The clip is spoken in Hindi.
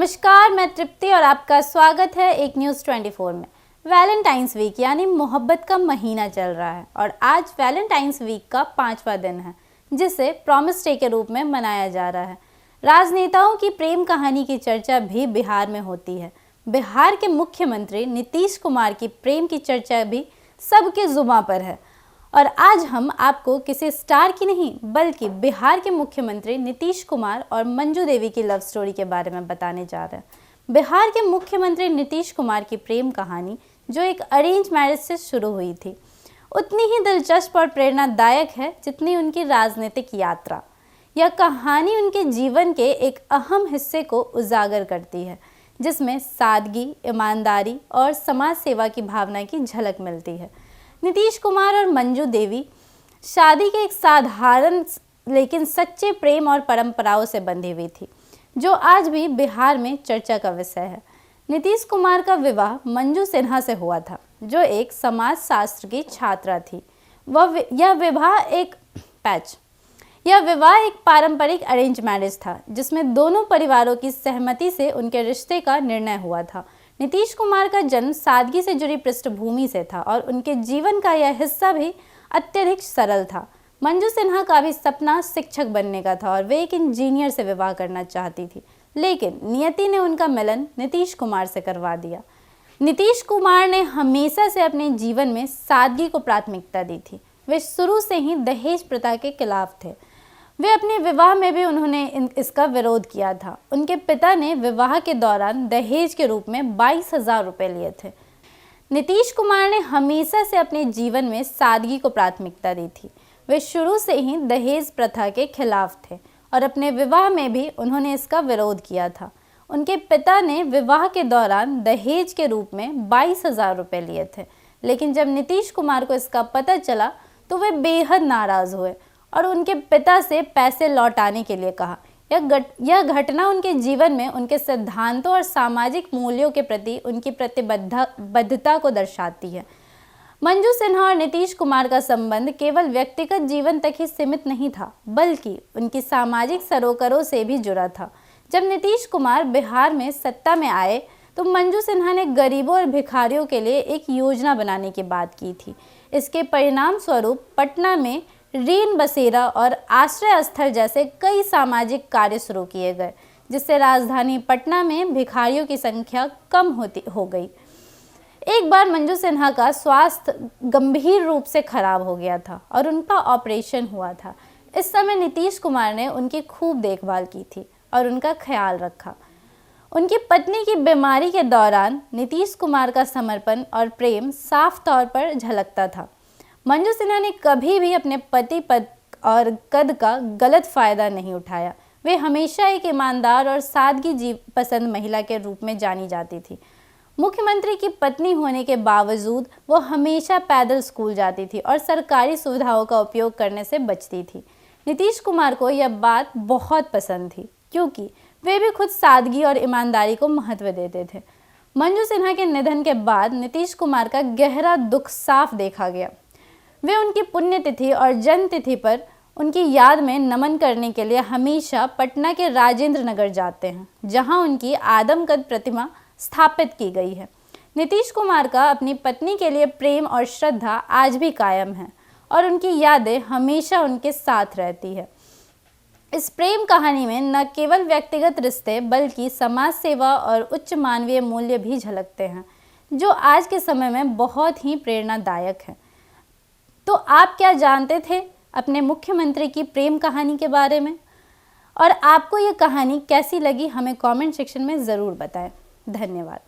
नमस्कार, मैं तृप्ति और आपका स्वागत है एक न्यूज़ 24 में। वैलेंटाइंस वीक यानी मोहब्बत का महीना चल रहा है और आज वैलेंटाइंस वीक का 5वां दिन है, जिसे प्रॉमिस डे के रूप में मनाया जा रहा है। राजनेताओं की प्रेम कहानी की चर्चा भी बिहार में होती है। बिहार के मुख्यमंत्री नीतीश कुमार की प्रेम की चर्चा भी सबके जुबां पर है और आज हम आपको किसी स्टार की नहीं बल्कि बिहार के मुख्यमंत्री नीतीश कुमार और मंजू देवी की लव स्टोरी के बारे में बताने जा रहे हैं। बिहार के मुख्यमंत्री नीतीश कुमार की प्रेम कहानी जो एक अरेंज मैरिज से शुरू हुई थी, उतनी ही दिलचस्प और प्रेरणादायक है जितनी उनकी राजनीतिक यात्रा। यह कहानी उनके जीवन के एक अहम हिस्से को उजागर करती है, जिसमें सादगी, ईमानदारी और समाज सेवा की भावना की झलक मिलती है। नीतीश कुमार और मंजू देवी शादी के एक साधारण लेकिन सच्चे प्रेम और परंपराओं से बंधी हुई थी, जो आज भी बिहार में चर्चा का विषय है। नीतीश कुमार का विवाह मंजू सिन्हा से हुआ था, जो एक समाजशास्त्र की छात्रा थी। यह विवाह एक पारंपरिक अरेंज मैरिज था, जिसमें दोनों परिवारों की सहमति से उनके रिश्ते का निर्णय हुआ था। नीतीश कुमार का जन्म सादगी से जुड़ी पृष्ठभूमि से था और उनके जीवन का यह हिस्सा भी अत्यधिक सरल था। मंजू सिन्हा का भी सपना शिक्षक बनने का था और वे एक इंजीनियर से विवाह करना चाहती थी, लेकिन नियति ने उनका मिलन नीतीश कुमार से करवा दिया। नीतीश कुमार ने हमेशा से अपने जीवन में सादगी को प्राथमिकता दी थी। वे शुरू से ही दहेज प्रथा के खिलाफ थे। वे अपने विवाह में भी उन्होंने इसका विरोध किया था। उनके पिता ने विवाह के दौरान दहेज के रूप में 22,000 रुपये लिए थे। नीतीश कुमार ने हमेशा से अपने जीवन में सादगी को प्राथमिकता दी थी। वे शुरू से ही दहेज प्रथा के खिलाफ थे और अपने विवाह में भी उन्होंने इसका विरोध किया था। उनके पिता ने विवाह के दौरान दहेज के रूप में 22,000 रुपये लिए थे, लेकिन जब नीतीश कुमार को इसका पता चला तो वे बेहद नाराज़ हुए और उनके पिता से पैसे लौटाने के लिए कहा। यह घटना उनके जीवन में उनके सिद्धांतों और सामाजिक मूल्यों के प्रति उनकी प्रतिबद्धता को दर्शाती है। मंजू सिन्हा और नीतीश कुमार का संबंध केवल व्यक्तिगत जीवन तक ही सीमित नहीं था, बल्कि उनकी सामाजिक सरोकारों से भी जुड़ा था। जब नीतीश कुमार बिहार में सत्ता में आए तो मंजू सिन्हा ने गरीबों और भिखारियों के लिए एक योजना बनाने की बात की थी। इसके परिणाम स्वरूप पटना में ऋण बसेरा और आश्रय स्थल जैसे कई सामाजिक कार्य शुरू किए गए, जिससे राजधानी पटना में भिखारियों की संख्या कम हो गई। एक बार मंजू सिन्हा का स्वास्थ्य गंभीर रूप से खराब हो गया था और उनका ऑपरेशन हुआ था। इस समय नीतीश कुमार ने उनकी खूब देखभाल की थी और उनका ख्याल रखा। उनकी पत्नी की बीमारी के दौरान नीतीश कुमार का समर्पण और प्रेम साफ तौर पर झलकता था। मंजू सिन्हा ने कभी भी अपने पति पद और कद का गलत फायदा नहीं उठाया। वे हमेशा एक ईमानदार और सादगी पसंद महिला के रूप में जानी जाती थी। मुख्यमंत्री की पत्नी होने के बावजूद वो हमेशा पैदल स्कूल जाती थी और सरकारी सुविधाओं का उपयोग करने से बचती थी। नीतीश कुमार को यह बात बहुत पसंद थी, क्योंकि वे भी खुद सादगी और ईमानदारी को महत्व देते थे। मंजू सिन्हा के निधन के बाद नीतीश कुमार का गहरा दुख साफ देखा गया। वे उनकी पुण्यतिथि और जन्म तिथि पर उनकी याद में नमन करने के लिए हमेशा पटना के राजेंद्र नगर जाते हैं, जहां उनकी आदमकद प्रतिमा स्थापित की गई है। नीतीश कुमार का अपनी पत्नी के लिए प्रेम और श्रद्धा आज भी कायम है और उनकी यादें हमेशा उनके साथ रहती है। इस प्रेम कहानी में न केवल व्यक्तिगत रिश्ते बल्कि समाज सेवा और उच्च मानवीय मूल्य भी झलकते हैं, जो आज के समय में बहुत ही प्रेरणादायक है। तो आप क्या जानते थे अपने मुख्यमंत्री की प्रेम कहानी के बारे में? और आपको ये कहानी कैसी लगी, हमें कमेंट सेक्शन में ज़रूर बताएं। धन्यवाद।